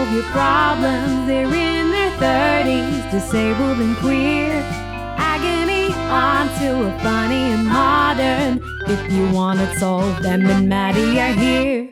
solve your problems. They're in their 30s, disabled and queer. Agony onto a funny and modern. If you want it solved, Em and Maddie are here.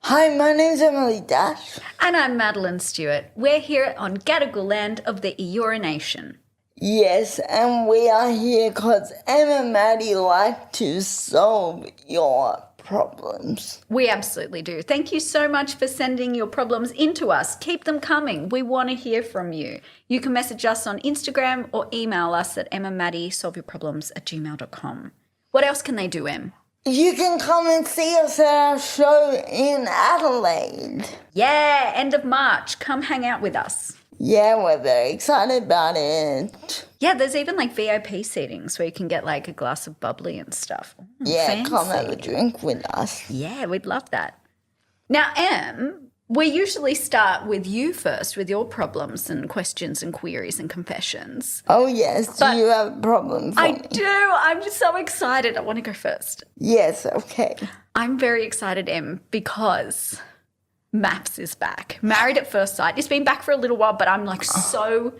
Hi, my name's Emily Dash. And I'm Madeline Stewart. We're here on Gadigal land of the Eora Nation. Yes, and we are here because Em and Maddie like to solve your problems. We absolutely do. Thank you so much for sending your problems into us. Keep them coming. We want to hear from you. You can message us on Instagram or email us at emmamaddysolveyourproblems@gmail.com. What else can they do, Em? You can come and see us at our show in Adelaide. Yeah, end of March. Come hang out with us. Yeah, we're very excited about it. Yeah, there's even like VIP seatings where you can get like a glass of bubbly and stuff. Yeah, come have a fancy. drink with us. Yeah, we'd love that. Now, Em, we usually start with you first with your problems and questions and queries and confessions. Oh, yes. But do you have a problem for I me? do. I'm just so excited. I want to go first. Yes, okay. I'm very excited, Em, because Maps is back. Married at First Sight. It's been back for a little while, but I'm like so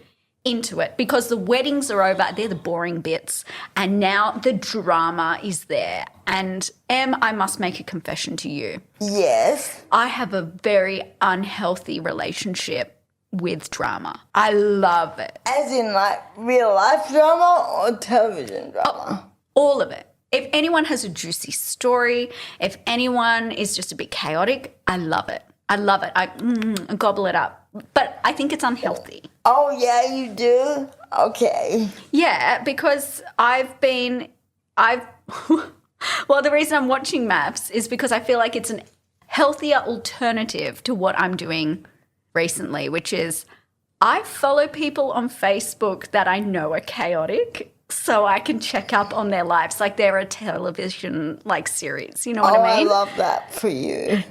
into it because the weddings are over. They're the boring bits. And now the drama is there. And Em, I must make a confession to you. Yes. I have a very unhealthy relationship with drama. I love it. As in like real life drama or television drama? All of it. If anyone has a juicy story, if anyone is just a bit chaotic, I love it. I love it. I gobble it up. But I think it's unhealthy. Oh, yeah, you do? Okay. Yeah, because well, the reason I'm watching Maps is because I feel like it's an healthier alternative to what I'm doing recently, which is I follow people on Facebook that I know are chaotic so I can check up on their lives like they're a television like series. You know what I mean? I love that for you.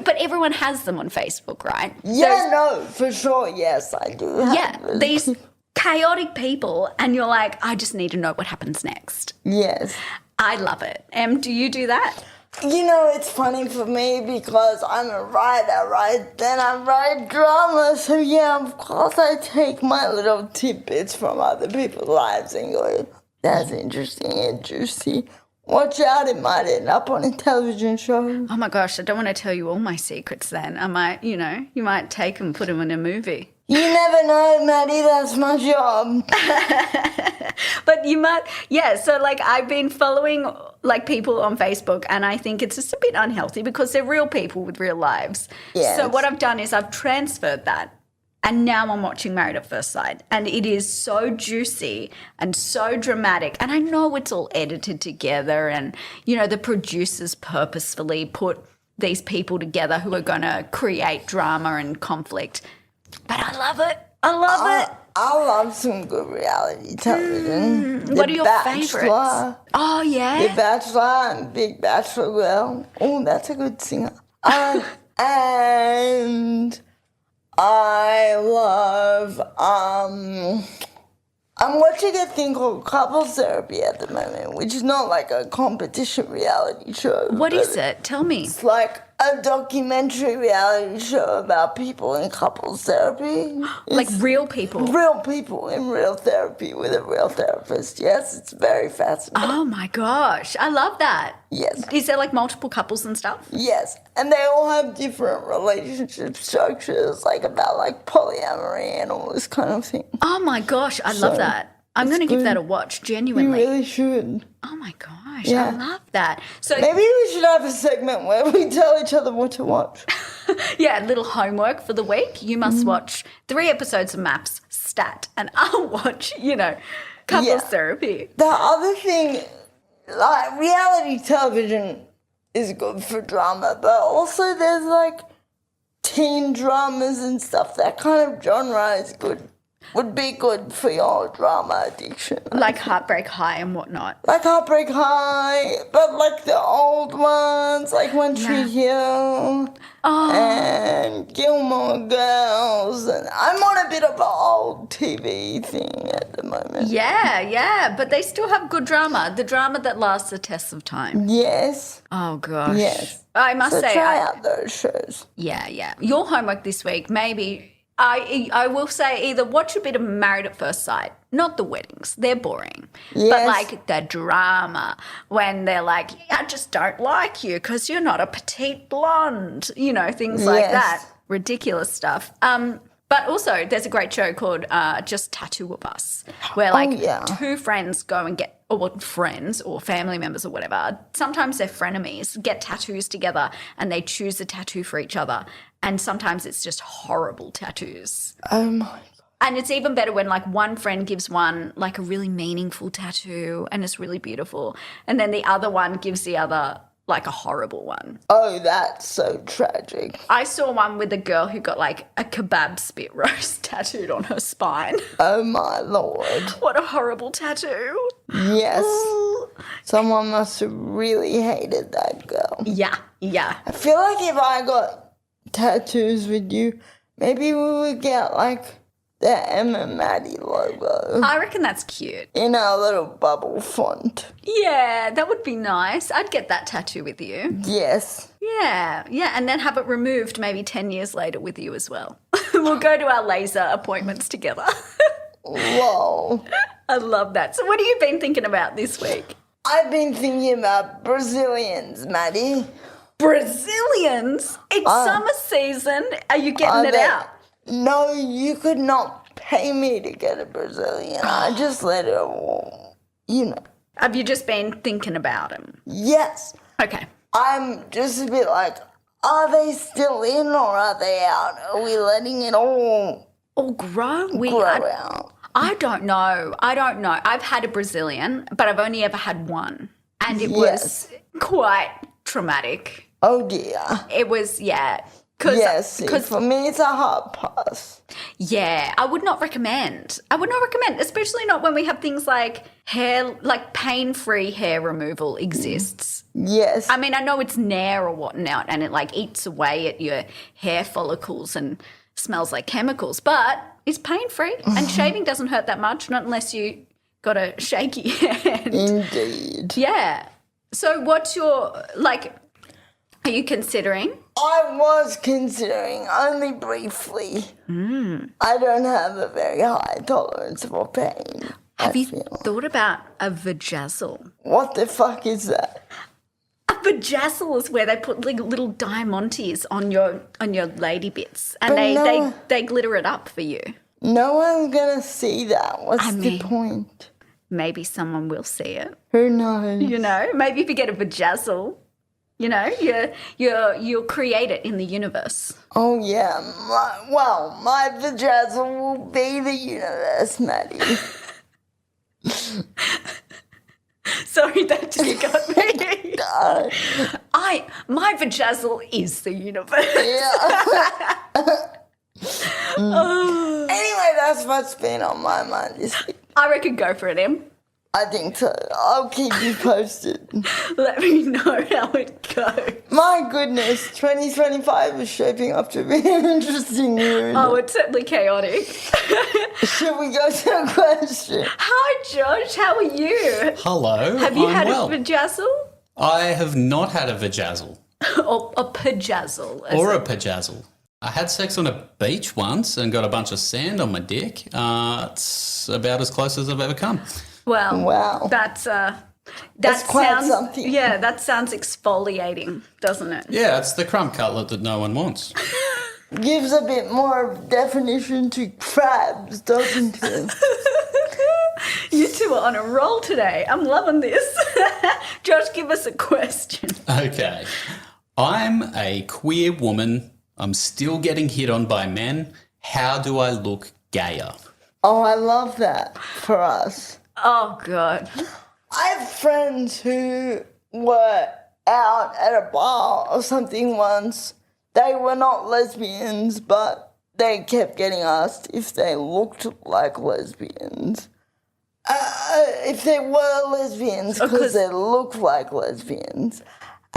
But everyone has them on Facebook, right? Yeah, no, for sure. Yes, I do. Yeah, these chaotic people, and you're like, I just need to know what happens next. Yes. I love it. Em, do you do that? You know, it's funny for me because I'm a writer, right? Then I write drama, so yeah, of course I take my little tidbits from other people's lives and go, that's interesting and juicy. Watch out, it might end up on a television show. Oh my gosh, I don't want to tell you all my secrets then. I might, you might take them, put them in a movie. You never know, Maddie, that's my job. But you might, yeah, so like I've been following like people on Facebook and I think it's just a bit unhealthy because they're real people with real lives. Yes. So what I've done is I've transferred that and now I'm watching Married at First Sight and it is so juicy and so dramatic and I know it's all edited together and, the producers purposefully put these people together who are going to create drama and conflict. But I love it. I love it. I love some good reality television. What are your Bachelor, favourites? Oh, yeah? The Bachelor and Big Bachelor Girl. Oh, that's a good singer. And I love, I'm watching a thing called Couples Therapy at the moment, which is not like a competition reality show. What is it? Tell me. It's like a documentary reality show about people in couples therapy. Like real people? Real people in real therapy with a real therapist. Yes, it's very fascinating. Oh, my gosh. I love that. Yes. Is there like multiple couples and stuff? Yes, and they all have different relationship structures, like about like polyamory and all this kind of thing. Oh, my gosh. I love that. I'm going to give that a watch, You genuinely. really should. Oh, my gosh. Yeah. I love that. So, Maybe we should have a segment where we tell each other what to watch. yeah, little homework for the week. You must watch 3 episodes of Maps, stat, and I'll watch, couples therapy. The other thing, like reality television is good for drama, but also there's like teen dramas and stuff. That kind of genre is good. Would be good for your drama addiction. Like Heartbreak High and whatnot. Like Heartbreak High, but like the old old ones, like One Tree Hill and Gilmore Girls. And I'm on a bit of an old TV thing at the moment. Yeah, but they still have good drama. The drama that lasts the test of time. Yes. Oh, gosh. Yes. I must So say, try out those shows. Yeah. Your homework this week, maybe, I will say either watch a bit of Married at First Sight, not the weddings, they're boring, but Yes. like the drama when they're like, I just don't like you because you're not a petite blonde, things like Yes. that. Ridiculous stuff. But also there's a great show called Just Tattoo of Us where two friends go and get, or friends or family members or whatever, sometimes they're frenemies, get tattoos together and they choose a tattoo for each other. And sometimes it's just horrible tattoos. Oh, my God. And it's even better when like one friend gives one like a really meaningful tattoo and it's really beautiful. And then the other one gives the other like a horrible one. Oh, that's so tragic. I saw one with a girl who got like a kebab spit roast tattooed on her spine. Oh, my Lord. What a horrible tattoo. Yes. Someone must have really hated that girl. Yeah. I feel like if I got tattoos with you, maybe we would get like the Em and Maddie logo I reckon that's cute. in our little bubble font. Yeah, that would be nice. I'd get that tattoo with you. Yes. Yeah, and then have it removed maybe 10 years later with you as well. We'll go to our laser appointments together. Lol. I love that. So what have you been thinking about this week? I've been thinking about Brazilians, Maddie. Brazilians? It's summer season. Are you getting it out? No, you could not pay me to get a Brazilian. I just let it, Have you just been thinking about them? Yes. Okay. I'm just a bit like, are they still in or are they out? Are we letting it all grow? grow out? I don't know. I've had a Brazilian, but I've only ever had one. And it was quite traumatic. Oh, dear. It was, Yes, for me it's a hard pass. Yeah, I would not recommend, especially not when we have things like hair, like pain-free hair removal exists. Yes. I mean, I know it's Nair or whatnot and it like eats away at your hair follicles and smells like chemicals, but it's pain-free and shaving doesn't hurt that much, not unless you got a shaky hand. Indeed. Yeah. So what's your, are you considering? I was considering, only briefly. I don't have a very high tolerance for pain. Have you thought about a vajazzle? What the fuck is that? A vajazzle is where they put like little diamantes on your lady bits and they glitter it up for you. No one's gonna see that. What's the point? Maybe someone will see it. Who knows? Maybe if you get a vajazzle, you'll create it in the universe. Oh, yeah. My vajazzle will be the universe, Maddie. Sorry, that just got me. God. My vajazzle is the universe. Yeah. Anyway, that's what's been on my mind this week. I reckon go for it, Em. I think so. I'll keep you posted. Let me know how it goes. My goodness, 2025 is shaping up to be an interesting year. Oh, it's certainly chaotic. Should we go to a question? Hi, Josh. How are you? Hello. Have you had well. a vajazzle? I have not had a vajazzle. Or a pajazzle. Or a pajazzle. I had sex on a beach once and got a bunch of sand on my dick. It's about as close as I've ever come. Well, Wow. That's quite sounds, something. Yeah, that sounds exfoliating, doesn't it? Yeah, it's the crumb cutlet that no one wants. Gives a bit more definition to crabs, doesn't it? You two are on a roll today. I'm loving this. Josh, give us a question. Okay. I'm a queer woman. I'm still getting hit on by men. How do I look gayer? Oh, I love that for us. Oh, God. I have friends who were out at a bar or something once. They were not lesbians, but they kept getting asked if they looked like lesbians. If they were lesbians, because they look like lesbians.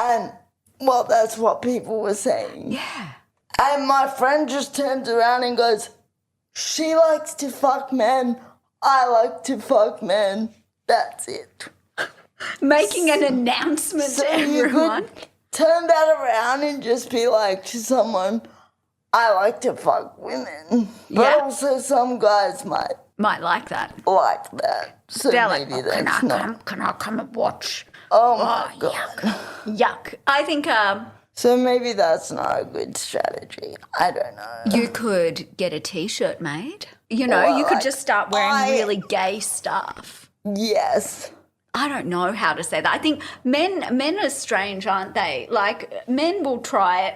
And, well, that's what people were saying. Yeah. And my friend just turns around and goes, she likes to fuck men, I like to fuck men. That's it. Making an announcement So to you everyone. could turn that around and just be like to someone, I like to fuck women. But Yeah. also some guys might Might like that. like that. So They're like, maybe oh, that's not. can I come and watch? Oh my God. Yuck. I think So maybe that's not a good strategy. I don't know. you could get a T-shirt made. You know, Well, you could like, just start wearing really gay stuff. Yes. I don't know how to say that. I think men are strange, aren't they? Like, men will try it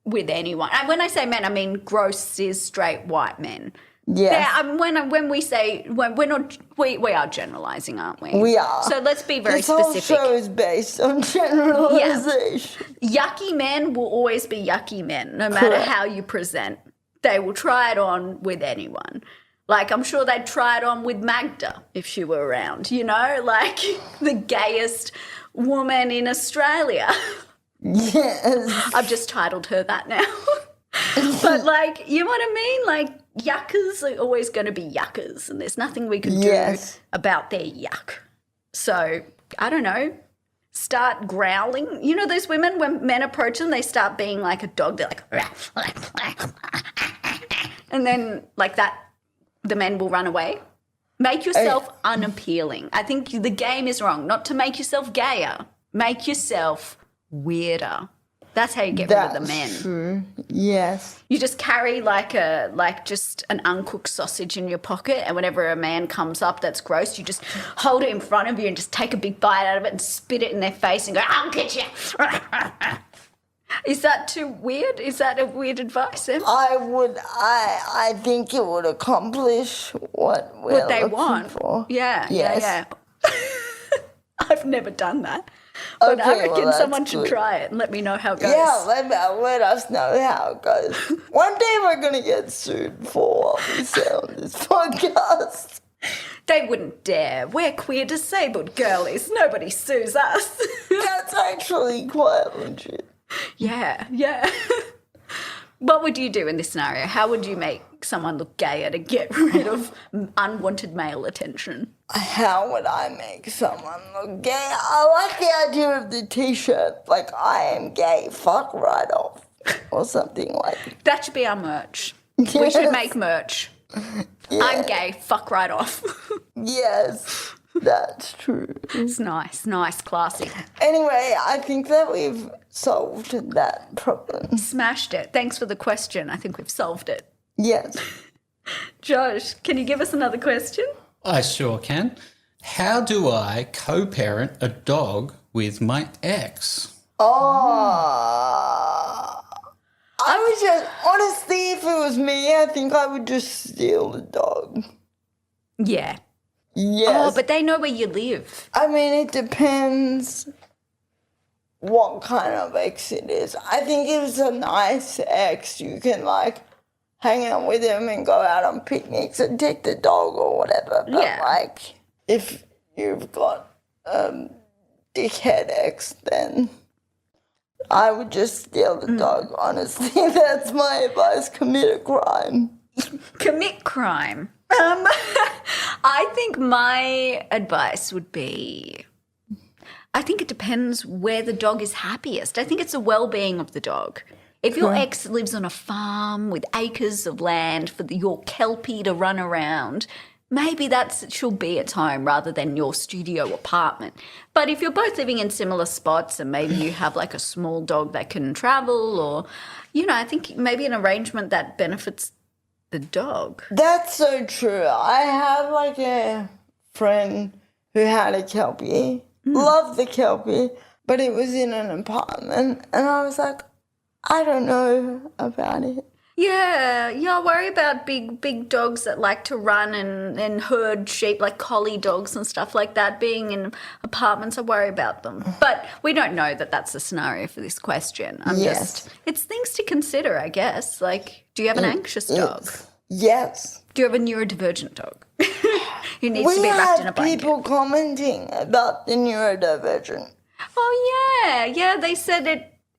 with anyone. And when I say men, I mean gross, cis, straight, white men. Yes. When we say we're not, we are generalizing, aren't we? We are. So let's be very This whole specific. show is based on generalization. Yucky men will always be yucky men, no matter Correct. how you present. They will try it on with anyone. Like, I'm sure they'd try it on with Magda if she were around, you know, like the gayest woman in Australia. Yes. I've just titled her that now. But, like, you know what I mean? Like, yuckers are always going to be yuckers, and there's nothing we can Yes. do about their yuck. So, I don't know. Start growling. You know those women, when men approach them, they start being like a dog. They're like, and then like that, the men will run away. Make yourself unappealing. I think the game is wrong. Not to make yourself gayer. Make yourself weirder. That's how you get rid of the men. That's true. Yes. You just carry just an uncooked sausage in your pocket, and whenever a man comes up that's gross, you just hold it in front of you and just take a big bite out of it and spit it in their face and go, I'll get you. Is that too weird? Is that a weird advice, Em? I think it would accomplish what They looking want. for. Yeah, Yes. yeah. I've never done that. But I Okay, well, reckon that's someone should good. try it and let me know how it goes. Yeah, let us know how it goes. One day we're going to get sued for what we say on this podcast. They wouldn't dare. We're queer disabled girlies. Nobody sues us. That's actually quite legit. Yeah, yeah. What would you do in this scenario? How would you make someone look gayer to get rid of unwanted male attention? How would I make someone look gay? I like the idea of the t-shirt, like, I am gay, fuck right off, or something like that. That should be our merch. We should Yes. make merch. I'm gay, fuck right off. Yes, that's true. It's nice, classy. Anyway, I think that we've solved that problem. Smashed it. Thanks for the question. I think we've solved it. Yes. Josh, can you give us another question? I sure can. How do I co-parent a dog with my ex? Oh. I would just, honestly, if it was me, I think I would just steal the dog. Yeah. Yes. Oh, but they know where you live. I mean, it depends what kind of ex it is. I think if it's a nice ex, you can, like, hang out with him and go out on picnics and take the dog or whatever. But, Yeah. like, if you've got dickhead ex, then I would just steal the dog, honestly. That's my advice. Commit a crime. Commit crime. I think my advice would be, I think it depends where the dog is happiest. I think it's the well-being of the dog. If your ex lives on a farm with acres of land for your kelpie to run around, maybe she'll be at home rather than your studio apartment. But if you're both living in similar spots and maybe you have like a small dog that can travel, or, you know, I think maybe an arrangement that benefits the dog. That's so true. I have, like, a friend who had a kelpie. Loved the kelpie, but it was in an apartment. And I was like, I don't know about it. Yeah, I worry about big dogs that like to run and herd sheep, like collie dogs and stuff like that, being in apartments. I worry about them. But we don't know that that's the scenario for this question. It's things to consider, I guess. Like, do you have an anxious dog? Yes. Do you have a neurodivergent dog who needs to be wrapped in a had blanket? people commenting about the neurodivergent. Oh, Yeah. They said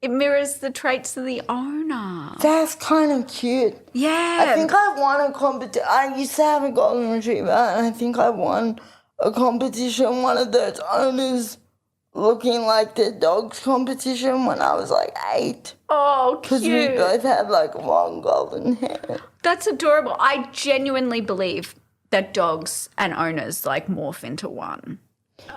it mirrors the traits of the owner. That's kind of cute. Yeah. I think I won a competition. I used to have a golden retriever, and I think I won a competition, one of those owners looking like their dog's competition when I was like 8. Oh, Because we cute. both had like long golden hair. That's adorable. I genuinely believe that dogs and owners like morph into one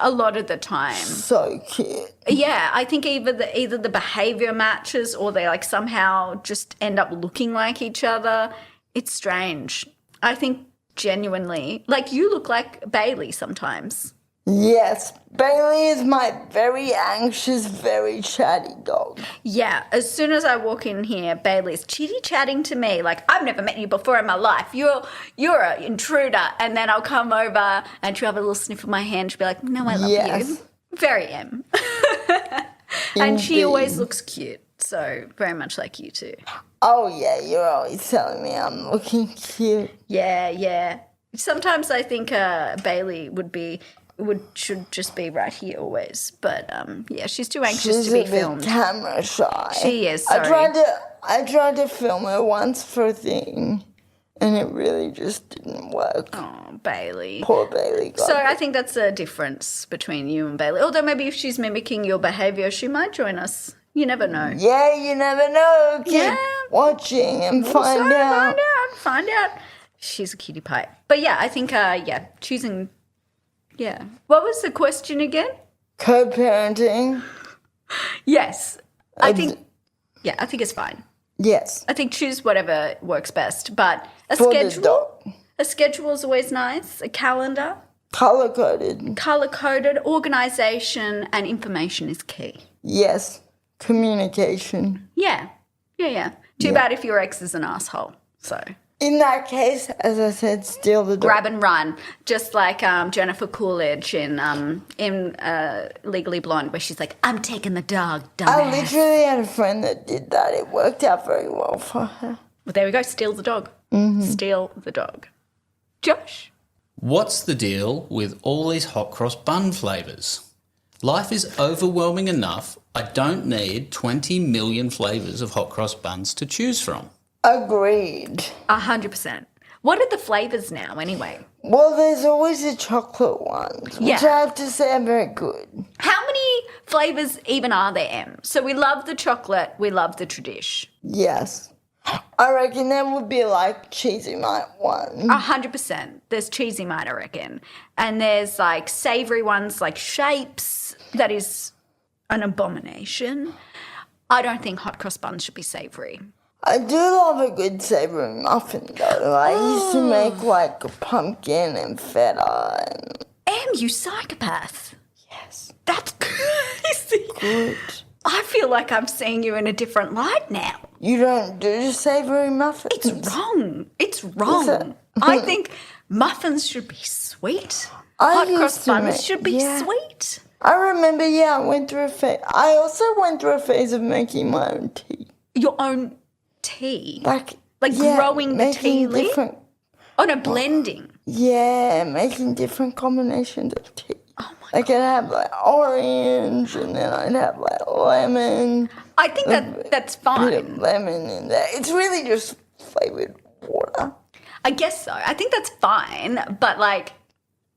a lot of the time. So cute. Yeah, I think either the behavior matches or they like somehow just end up looking like each other. It's strange. I think genuinely, like you look like Bailey sometimes. Yes, Bailey is my very anxious, very chatty dog. Yeah, as soon as I walk in here, Bailey's chitty-chatting to me like, I've never met you before in my life. You're an intruder. And then I'll come over and she'll have a little sniff of my hand. She'll be like, no, I love Yes. you. Very M. And she always looks cute. So very much like you too. Oh, yeah, you're always telling me I'm looking cute. Yeah. Sometimes I think Bailey should just be right here always. But yeah, she's too anxious She's to be a bit filmed. camera shy. She is, I sorry. tried to film her once for a thing, and it really just didn't work. Oh, Bailey. Poor Bailey got So it. I think that's a difference between you and Bailey. Although maybe if she's mimicking your behaviour, she might join us. You never know. Yeah, you never know. Keep Yeah. watching and find out. Find out. She's a cutie pie. But yeah, I think, choosing, yeah. What was the question again? Co-parenting. Yes. I think it's fine. Yes. I think choose whatever works best. But a For the schedule. dog. A schedule is always nice. A calendar. Color-coded. Color-coded. Organisation and information is key. Yes. Communication. Yeah. Too bad if your ex is an asshole. So In that case, as I said, steal the dog. grab and run, just like Jennifer Coolidge in Legally Blonde, where she's like, "I'm taking the dog, I dumbass." literally had a friend that did that. It worked out very well for her. Well, there we go. Steal the dog. Steal the dog. Josh. What's the deal with all these hot cross bun flavours? Life is overwhelming enough. I don't need 20 million flavours of hot cross buns to choose from. Agreed. 100%. What are the flavours now, anyway? Well, there's always the chocolate ones, which Yeah. I have to say are very good. How many flavours even are there, Em? So we love the chocolate, we love the tradish. Yes. I reckon there would be like cheesy mite one. 100%. There's cheesy mite, I reckon. And there's like savoury ones like Shapes. That is an abomination. I don't think hot cross buns should be savoury. I do love a good savoury muffin though. I used to make like a pumpkin and feta and Em, you psychopath. yes. That's crazy. Good. I feel like I'm seeing you in a different light now. You don't do savoury muffins? It's wrong. It's Is it? wrong. I think muffins should be sweet. I Hot used cross to buns make- should be yeah. sweet. I remember, I went through a phase. I also went through a phase of making my own tea. Your own tea. Like Like growing the tea making leaf? different. Oh, no, blending. Yeah, making different combinations of tea. Oh, my Like I'd have like orange, and then I'd have like lemon. I think that's Bit fine. of lemon in there. It's really just flavored water. I guess so. I think that's fine, but like,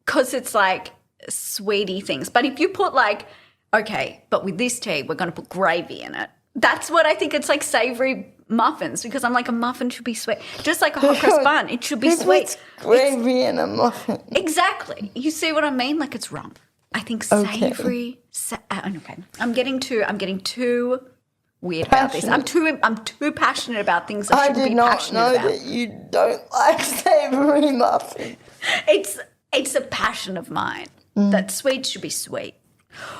because it's like sweetie things. But if you put like, okay, but with this tea, we're going to put gravy in it. That's what I think it's like savoury muffins, because I'm like, a muffin should be sweet. Just like a hot cross bun, it should be Who sweet. puts gravy in a muffin? Exactly. You see what I mean? Like, it's wrong. I think savoury. Okay, I'm getting too weird about this. I'm too passionate about things I I shouldn't did be not passionate know about. that you don't like savoury muffins. It's a passion of mine that sweets should be sweet.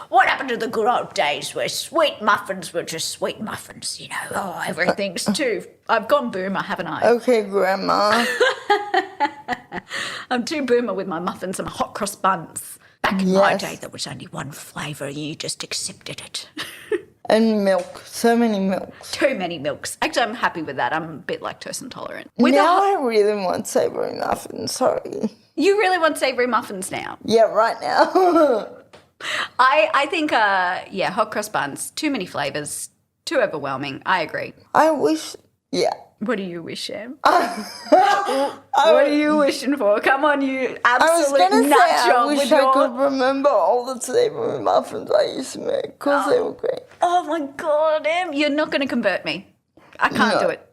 What happened to the good old days where sweet muffins were just sweet muffins? You know, oh, everything's too. I've gone boomer, haven't I? Okay, Grandma. I'm too boomer with my muffins and my hot cross buns. Back in my Yes. day, there was only one flavour and you just accepted it. And milk. So many milks. Too many milks. Actually, I'm happy with that. I'm a bit lactose intolerant. Now I really want savoury muffins. Sorry. You really want savoury muffins now? Yeah, right now. I think, hot cross buns, too many flavors, too overwhelming. I agree. I wish, yeah. What do you wish, Em? What are you wishing for? Come on, you I was absolute going to say, nut I job wish with I your... could remember all the savory muffins I used to make because they were great. Oh, my God, Em. You're not going to convert me. I can't do it.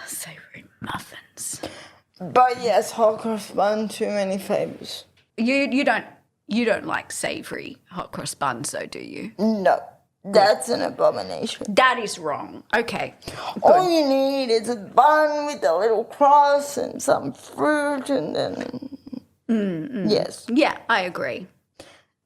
Savory muffins. But yes, hot cross bun, too many flavors. You don't like savory hot cross buns, though, do you? No, that's an abomination. That is wrong. Okay. All you need is a bun with a little cross and some fruit and then... Yes. Yeah, I agree.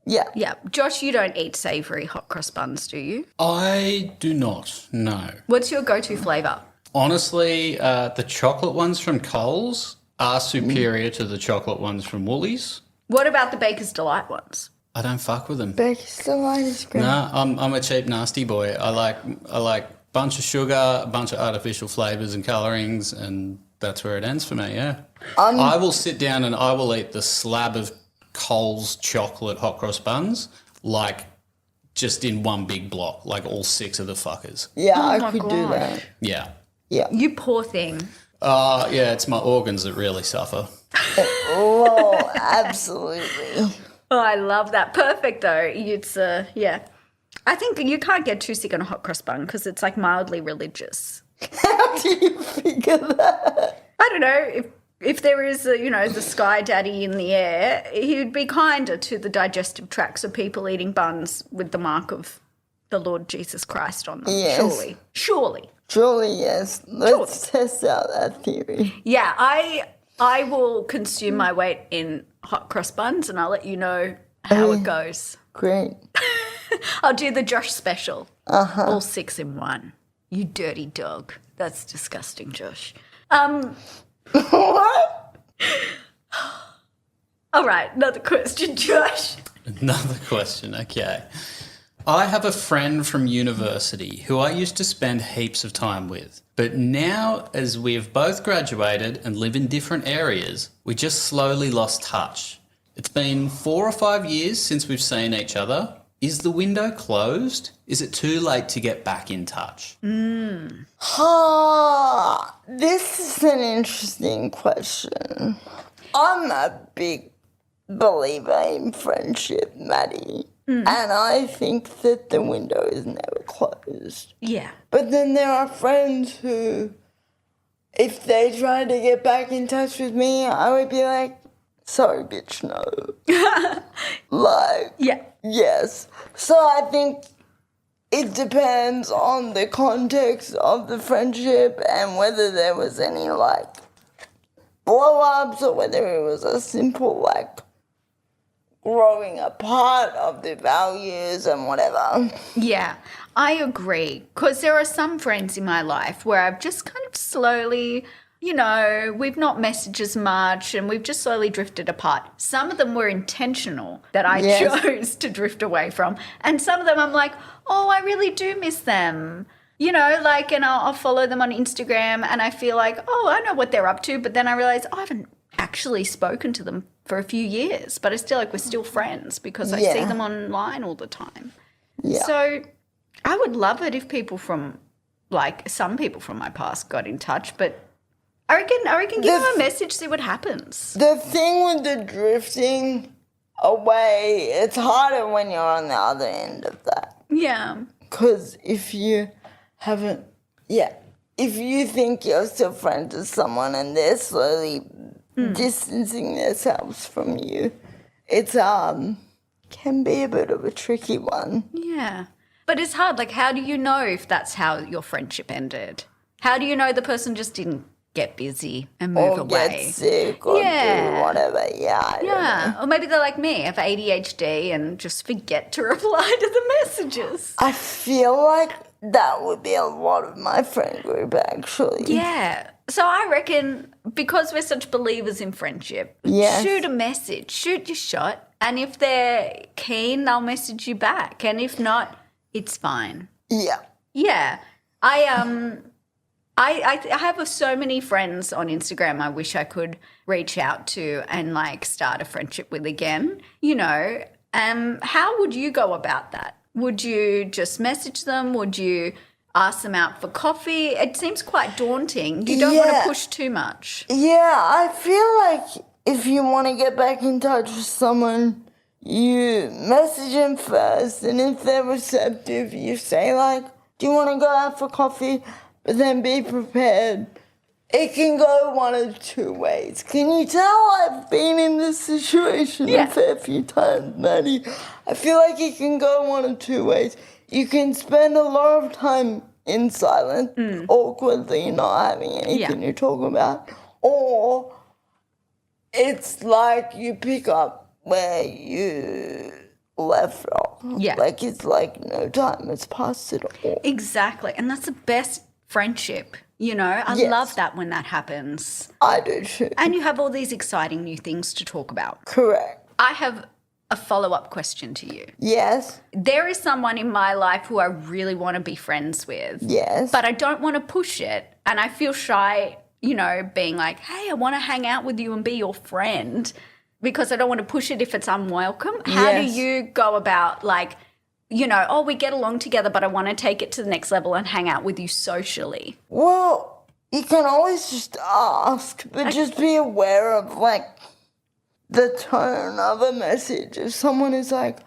Yeah. Yeah. Josh, you don't eat savory hot cross buns, do you? I do not, no. What's your go-to flavour? Honestly, the chocolate ones from Coles are superior to the chocolate ones from Woolies. What about the Baker's Delight ones? I don't fuck with them. Baker's Delight is great. No, I'm a cheap nasty boy. I like bunch of sugar, a bunch of artificial flavours and colourings, and that's where it ends for me. Yeah, I will sit down and I will eat the slab of Coles chocolate hot cross buns like just in one big block, like all 6 of the fuckers. Yeah, Oh I my could do God. that. Yeah. Yeah. You poor thing. Yeah, it's my organs that really suffer. Oh, absolutely. Oh, I love that. Perfect, though. It's, yeah. I think you can't get too sick on a hot cross bun because it's like mildly religious. How do you figure that? I don't know. If there is, the sky daddy in the air, he would be kinder to the digestive tracts of people eating buns with the mark of the Lord Jesus Christ on them. Yes. Surely. Surely, yes. Let's test out that theory. Yeah, I will consume my weight in hot cross buns and I'll let you know how it goes. Great. I'll do the Josh special. All 6 in one. You dirty dog. That's disgusting, Josh. What? All right, another question, Josh. Another question, okay. I have a friend from university who I used to spend heaps of time with. But now, as we have both graduated and live in different areas, we just slowly lost touch. It's been 4 or 5 years since we've seen each other. Is the window closed? Is it too late to get back in touch? This is an interesting question. I'm a big believer in friendship, Maddie. And I think that the window is never closed. Yeah. But then there are friends who, if they tried to get back in touch with me, I would be like, sorry, bitch, no. Like, Yeah. yes. So I think it depends on the context of the friendship and whether there was any, like, blow-ups or whether it was a simple, like, growing apart of the values and whatever. Yeah, I agree. Because there are some friends in my life where I've just kind of slowly, we've not messaged as much and we've just slowly drifted apart. Some of them were intentional that I chose to drift away from. And some of them I'm like, oh, I really do miss them. And I'll follow them on Instagram and I feel like, oh, I know what they're up to. But then I realize, I haven't actually spoken to them for a few years, but I feel like we're still friends because I see them online all the time. Yeah. So I would love it if people from, some people from my past got in touch, but I reckon give them a message, see what happens. The thing with the drifting away, it's harder when you're on the other end of that. Yeah. Because if you haven't, if you think you're still friends with someone and they're slowly distancing themselves from you, it's can be a bit of a tricky one. Yeah. But it's hard. How do you know if that's how your friendship ended? How do you know the person just didn't get busy and move Or away? get sick or do whatever. I don't know. Or maybe they're like me, have ADHD and just forget to reply to the messages. I feel like that would be a lot of my friend group, actually. Yeah. So I reckon because we're such believers in friendship, shoot a message, shoot your shot, and if they're keen, they'll message you back, and if not, it's fine. Yeah. Yeah. I have so many friends on Instagram I wish I could reach out to and start a friendship with again, How would you go about that? Would you just message them? Would you ask them out for coffee? It seems quite daunting. You don't want to push too much. Yeah, I feel like if you want to get back in touch with someone, you message them first, and if they're receptive, you say, like, do you want to go out for coffee? But then be prepared. It can go one of two ways. Can you tell I've been in this situation a fair few times, Maddie? I feel like it can go one of two ways. You can spend a lot of time in silence, awkwardly not having anything to talk about, or it's like you pick up where you left off. Yeah. Like it's like no time has passed at all. Exactly. And that's the best friendship, you know. I love that when that happens. I do too. And you have all these exciting new things to talk about. Correct. I have a follow-up question to you. Yes. There is someone in my life who I really want to be friends with. Yes. But I don't want to push it. And I feel shy, you know, being like, hey, I want to hang out with you and be your friend, because I don't want to push it if it's unwelcome. How do you go about, like, you know, oh, we get along together, but I want to take it to the next level and hang out with you socially? Well, you can always just ask, but just be aware of, like, the tone of a message. If someone is like,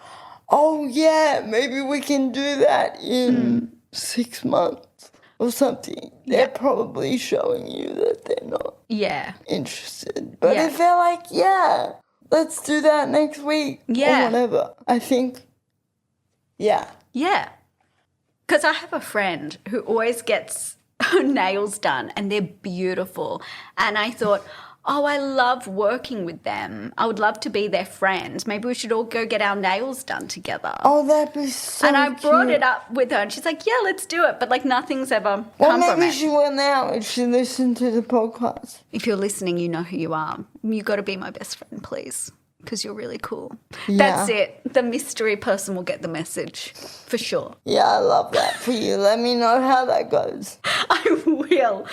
oh, yeah, maybe we can do that in 6 months or something, they're probably showing you that they're not interested. But if they're like, yeah, let's do that next week or whatever, I think, yeah. Because I have a friend who always gets her nails done and they're beautiful. And I thought, oh, I love working with them. I would love to be their friend. Maybe we should all go get our nails done together. Oh, that'd be so And I brought cute. it up with her and she's like, yeah, let's do it. But, like, nothing's ever Well, come from maybe it. she will now if she listened to the podcast. If you're listening, you know who you are. You got to be my best friend, please, because you're really cool. Yeah. That's it. The mystery person will get the message for sure. Yeah, I love that for you. Let me know how that goes. I will.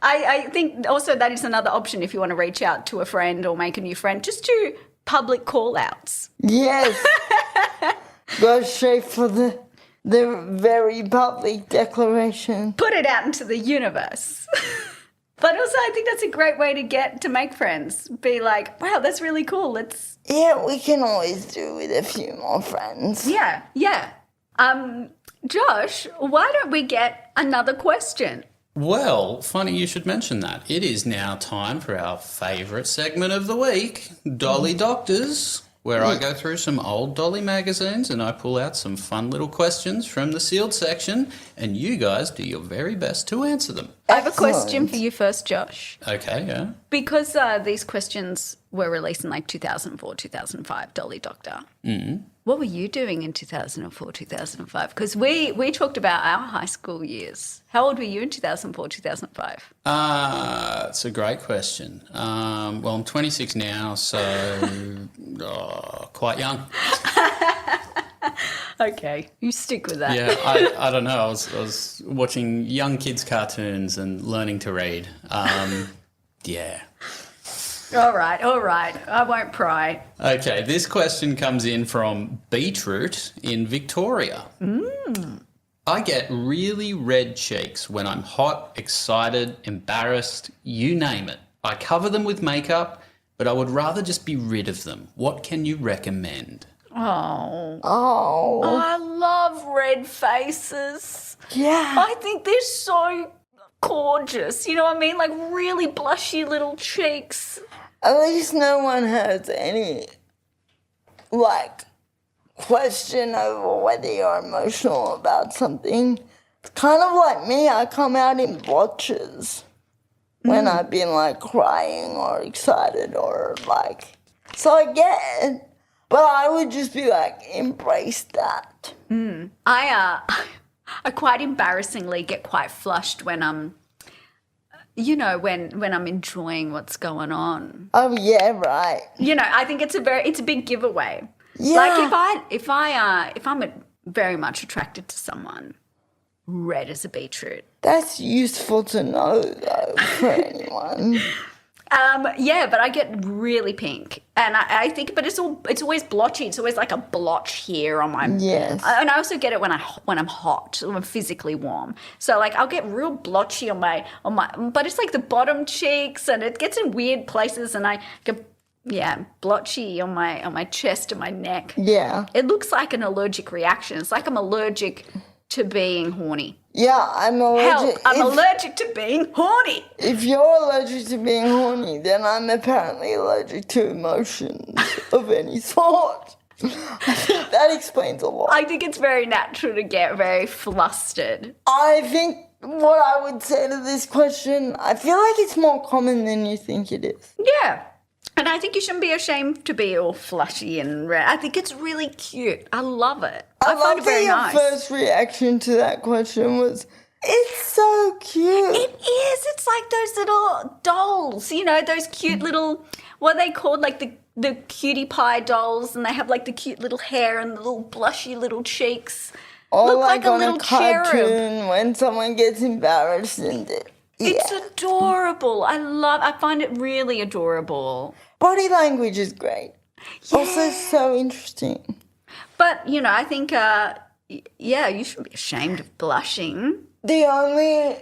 I think also that is another option if you want to reach out to a friend or make a new friend. Just do public call-outs. Yes. Go straight for the very public declaration. Put it out into the universe. But also I think that's a great way to make friends. Be like, wow, that's really cool. Let's... Yeah, we can always do with a few more friends. Yeah. Josh, why don't we get another question? Well, funny you should mention that. It is now time for our favourite segment of the week, Dolly Doctors, where I go through some old Dolly magazines and I pull out some fun little questions from the sealed section, and you guys do your very best to answer them. I have a question for you first, Josh. Okay, yeah. Because these questions were released in like 2004, 2005, Dolly Doctor. What were you doing in 2004, 2005? Because we talked about our high school years. How old were you in 2004, 2005? It's a great question. Well, I'm 26 now, so quite young. Okay, you stick with that. Yeah, I don't know. I was watching young kids' cartoons and learning to read. Yeah. All right. I won't pry. Okay, this question comes in from Beetroot in Victoria. I get really red cheeks when I'm hot, excited, embarrassed, you name it. I cover them with makeup, but I would rather just be rid of them. What can you recommend? Oh. I love red faces. Yeah. I think they're so gorgeous. You know what I mean? Like really blushy little cheeks. At least no one has any, like, question over whether you're emotional about something. It's kind of like me. I come out in blotches when I've been, like, crying or excited or, like... So I get it, but I would just be like, embrace that. I quite embarrassingly get quite flushed when I'm, you know, when I'm enjoying what's going on. Oh, yeah, right. You know, I think it's a big giveaway. Yeah. Like if I'm very much attracted to someone, red as a beetroot. That's useful to know, though, for anyone. Yeah, but I get really pink, and I think, but it's always blotchy. It's always like a blotch here on my. Yes. And I also get it when I'm hot, when I'm physically warm. So like I'll get real blotchy on my, but it's like the bottom cheeks, and it gets in weird places, and I get blotchy on my chest and my neck. Yeah. It looks like an allergic reaction. It's like I'm allergic to being horny. Yeah, I'm allergic. Help! I'm allergic to being horny. If you're allergic to being horny, then I'm apparently allergic to emotions of any sort. I think that explains a lot. I think it's very natural to get very flustered. I think what I would say to this question, I feel like it's more common than you think it is. Yeah. And I think you shouldn't be ashamed to be all flushy and red. I think it's really cute. I love it. I find it very nice. Your first reaction to that question was, it's so cute. It is. It's like those little dolls, you know, those cute little, what are they called? Like the cutie pie dolls, and they have like the cute little hair and the little blushy little cheeks. Or Look like like a on little a cartoon cherub. when someone gets embarrassed and It's adorable. I find it really adorable. Body language is great. Yeah. Also so interesting. But, you know, I think, you shouldn't be ashamed of blushing. The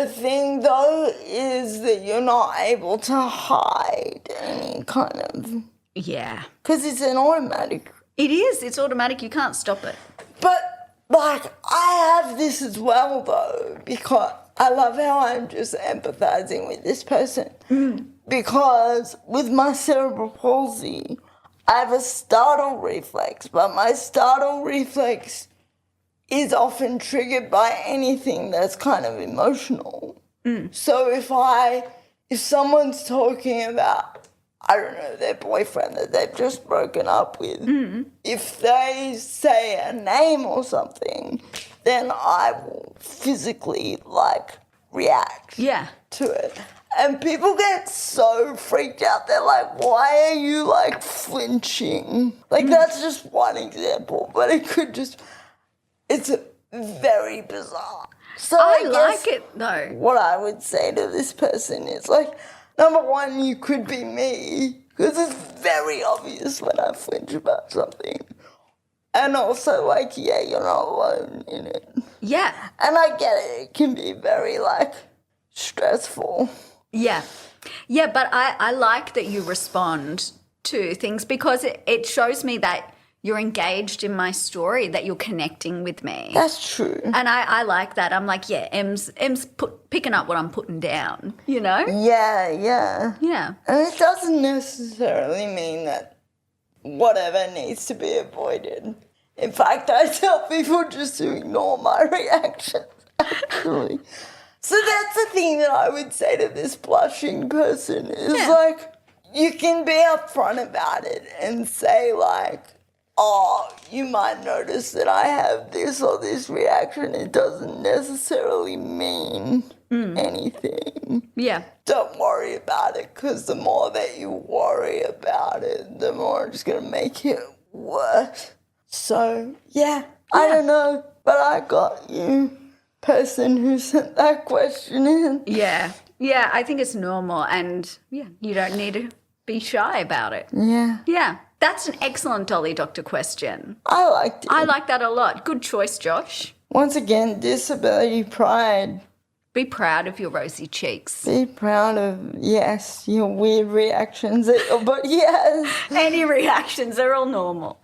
thing though is that you're not able to hide any kind of... Yeah. Because it's an automatic. It is. It's automatic. You can't stop it. But, like, I have this as well though, because I love how I'm just empathizing with this person. Because with my cerebral palsy, I have a startle reflex, but my startle reflex is often triggered by anything that's kind of emotional. So if someone's talking about, I don't know, their boyfriend that they've just broken up with, if they say a name or something, then I will physically, like, react to it. And people get so freaked out. They're like, why are you, like, flinching? Like, that's just one example, but it could just... It's very bizarre. So I guess like it, though. what I would say to this person is, like, number one, you could be me, because it's very obvious when I flinch about something. And also, like, yeah, you're not alone in it. Yeah. And I get it. It can be very, like, stressful. Yeah. Yeah, but I like that you respond to things because it shows me that you're engaged in my story, that you're connecting with me. That's true. And I like that. I'm like, yeah, Em's picking up what I'm putting down, you know? Yeah. Yeah. And it doesn't necessarily mean that whatever needs to be avoided. In fact, I tell people just to ignore my reactions, actually. So that's the thing that I would say to this blushing person is, like, you can be upfront about it and say, like, oh, you might notice that I have this or this reaction. It doesn't necessarily mean anything. Yeah. Don't worry about it, because the more that you worry about it, the more it's going to make it worse. So, yeah, I don't know, but I got you, person who sent that question in. Yeah. Yeah, I think it's normal and, yeah, you don't need to be shy about it. Yeah. Yeah. That's an excellent Dolly Doctor question. I liked it. I like that a lot. Good choice, Josh. Once again, disability pride. Be proud of your rosy cheeks. Be proud of, yes, your weird reactions. But yes. Any reactions, they're all normal.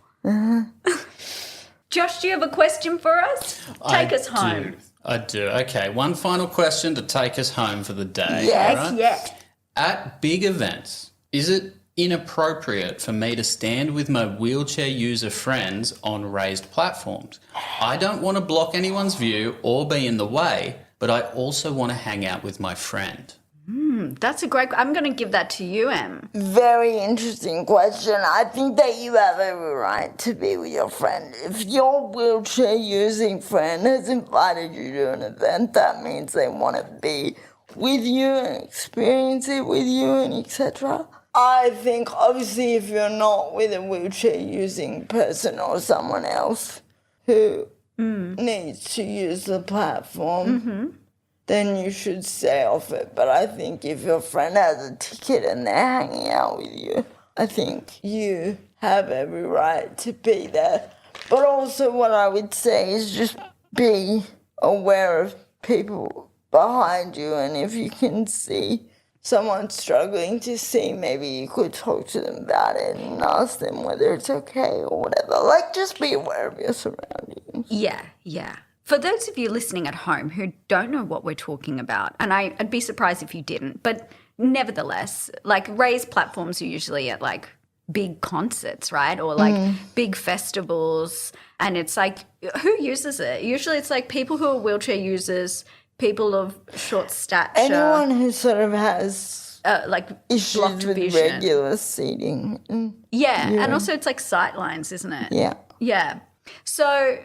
Josh, do you have a question for us? Take us home. I do. Okay, one final question to take us home for the day. Yes, all right? yes. At big events, is it inappropriate for me to stand with my wheelchair user friends on raised platforms? I don't want to block anyone's view or be in the way, but I also want to hang out with my friend. That's a great... I'm going to give that to you, Em. Very interesting question. I think that you have every right to be with your friend. If your wheelchair-using friend has invited you to an event, that means they want to be with you and experience it with you and etc. I think, obviously, if you're not with a wheelchair-using person or someone else who needs to use the platform, then you should stay off it. But I think if your friend has a ticket and they're hanging out with you, I think you have every right to be there. But also what I would say is just be aware of people behind you, and if you can see someone struggling to see, maybe you could talk to them about it and ask them whether it's okay or whatever. Like, just be aware of your surroundings. Yeah. For those of you listening at home who don't know what we're talking about, and I'd be surprised if you didn't, but nevertheless, like raised platforms are usually at like big concerts, right? Or like big festivals. And it's like, who uses it? Usually it's like people who are wheelchair users, people of short stature. Anyone who sort of has like issues blocked with vision. regular seating. Yeah, and also it's like sight lines, isn't it? Yeah. So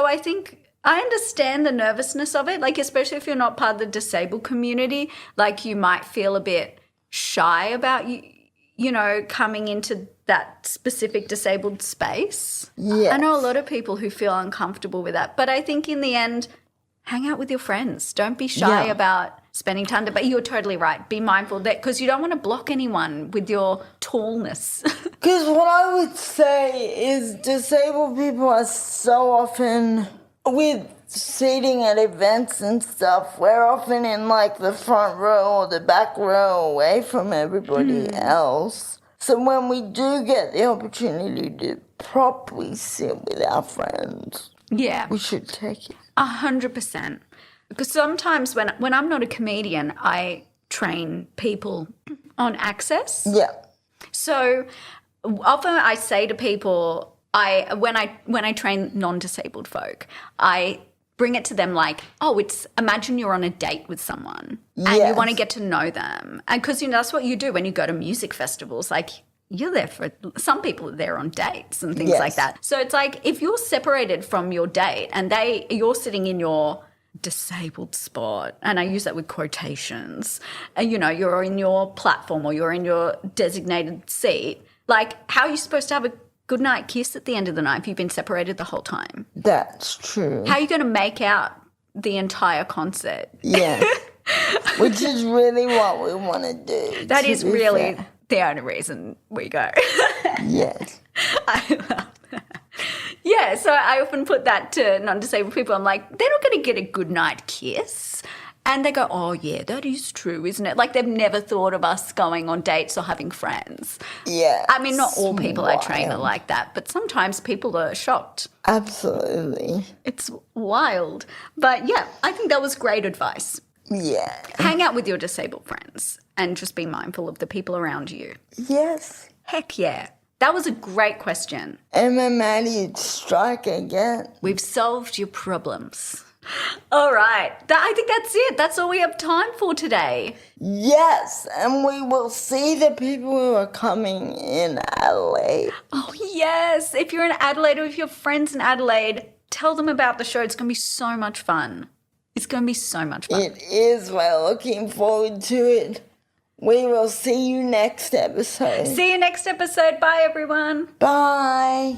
I think I understand the nervousness of it, like especially if you're not part of the disabled community, like you might feel a bit shy about you know, coming into that specific disabled space. Yes. I know a lot of people who feel uncomfortable with that, but I think in the end, hang out with your friends. Don't be shy about spending time. But you're totally right. Be mindful that because you don't want to block anyone with your tallness. Because what I would say is disabled people are so often, with seating at events and stuff, we're often in like the front row or the back row away from everybody else. So when we do get the opportunity to properly sit with our friends, we should take it. 100%. Because sometimes when I'm not a comedian, I train people on access. Yeah. So often I say to people, when I train non-disabled folk, I bring it to them like, imagine you're on a date with someone and you want to get to know them. And because, you know, that's what you do when you go to music festivals. Like, you're there for, some people are there on dates and things like that. So it's like, if you're separated from your date and you're sitting in your disabled spot, and I use that with quotations, and, you know, you're in your platform or you're in your designated seat, like, how are you supposed to have a goodnight kiss at the end of the night if you've been separated the whole time? That's true. How are you going to make out the entire concert? Yeah. Which is really what we want to do. That is really the only reason we go. Yes. I love that. Yeah, so I often put that to non-disabled people. I'm like, they're not going to get a goodnight kiss. And they go, oh, yeah, that is true, isn't it? Like they've never thought of us going on dates or having friends. Yeah. I mean, not all people I train are like that, but sometimes people are shocked. Absolutely. It's wild. But, yeah, I think that was great advice. Yeah. Hang out with your disabled friends and just be mindful of the people around you. Yes. Heck yeah. That was a great question. Emma, Maddie, strike again. We've solved your problems. All right. I think that's it. That's all we have time for today. Yes, and we will see the people who are coming in Adelaide. Oh, yes. If you're in Adelaide or if you have friends in Adelaide, tell them about the show. It's going to be so much fun. It's going to be so much fun. It is. We're looking forward to it. We will see you next episode. See you next episode. Bye, everyone. Bye.